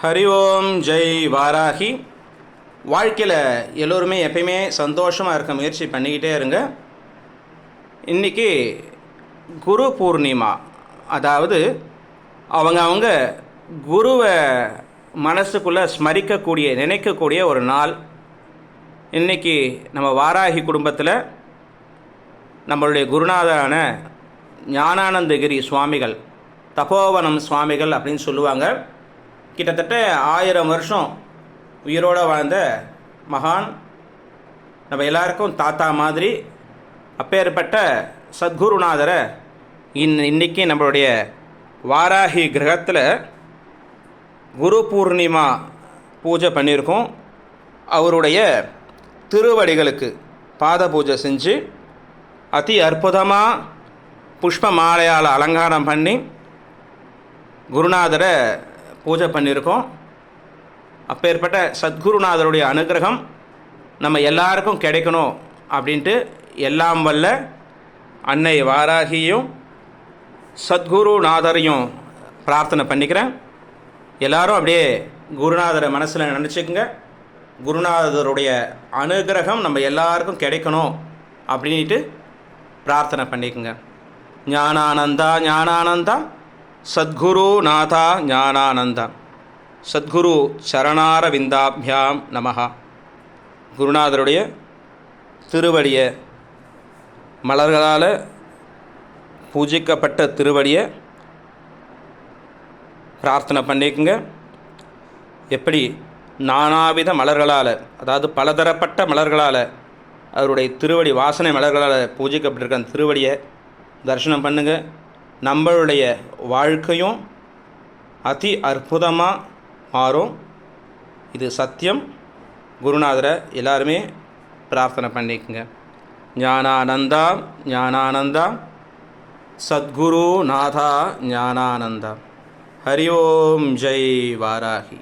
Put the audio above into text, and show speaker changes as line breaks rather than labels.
ஹரி ஓம் ஜெய் வாராகி. வாழ்க்கையில் எல்லோருமே எப்பயுமே சந்தோஷமாக இருக்க முயற்சி பண்ணிக்கிட்டே இருங்க. இன்றைக்கி குரு பூர்ணிமா, அதாவது அவங்க குருவை மனசுக்குள்ளே ஸ்மரிக்கக்கூடிய நினைக்கக்கூடிய ஒரு நாள். இன்றைக்கி நம்ம வாராகி குடும்பத்தில் நம்மளுடைய குருநாதரான ஞானானந்தகிரி சுவாமிகள், தபோவனம் சுவாமிகள் அப்படின்னு சொல்லுவாங்க. கிட்டத்தட்ட 1000 வருஷம் உயிரோடு வாழ்ந்த மகான், நம்ம எல்லாருக்கும் தாத்தா மாதிரி. அப்பேற்பட்ட சத்குருநாதரை இன்றைக்கி நம்மளுடைய வாராகி கிரகத்தில் குரு பூர்ணிமா பூஜை பண்ணியிருக்கோம். அவருடைய திருவடிகளுக்கு பாத பூஜை செஞ்சு அதி அற்புதமாக புஷ்ப மாலையால் அலங்காரம் பண்ணி குருநாதரை பூஜை பண்ணியிருக்கோம். அப்பேற்பட்ட சத்குருநாதருடைய அனுகிரகம் நம்ம எல்லாருக்கும் கிடைக்கணும் அப்படின்ட்டு எல்லாம் வல்ல அன்னை வாராகியும் சத்குருநாதரையும் பிரார்த்தனை பண்ணிக்கிறேன். எல்லாரும் அப்படியே குருநாதரை மனசில் நினச்சிக்கோங்க. குருநாதருடைய அனுகிரகம் நம்ம எல்லாருக்கும் கிடைக்கணும் அப்படின்ட்டு பிரார்த்தனை பண்ணிக்கோங்க. ஞானானந்தா ஞானானந்தா சத்குரு நாதா ஞானானந்தா சத்குரு சரணாரவிந்தாபியாம் நமஹா. குருநாதருடைய திருவடியை மலர்களால் பூஜிக்கப்பட்ட திருவடியை பிரார்த்தனை பண்ணிக்கோங்க. எப்படி நானாவித மலர்களால், அதாவது பலதரப்பட்ட மலர்களால், அவருடைய திருவடி வாசனை மலர்களால் பூஜிக்கப்பட்டிருக்க அந்த திருவடியை தரிசனம் பண்ணுங்கள். நம்மளுடைய வாழ்க்கையும் அதி அற்புதமாக மாறும். இது சத்தியம். குருநாதரை எல்லாருமே பிரார்த்தனை பண்ணிக்கோங்க. ஞானானந்தா ஞானானந்தா சத்குரு நாதா ஞானானந்தா. ஹரி ஓம் ஜெய் வாராகி.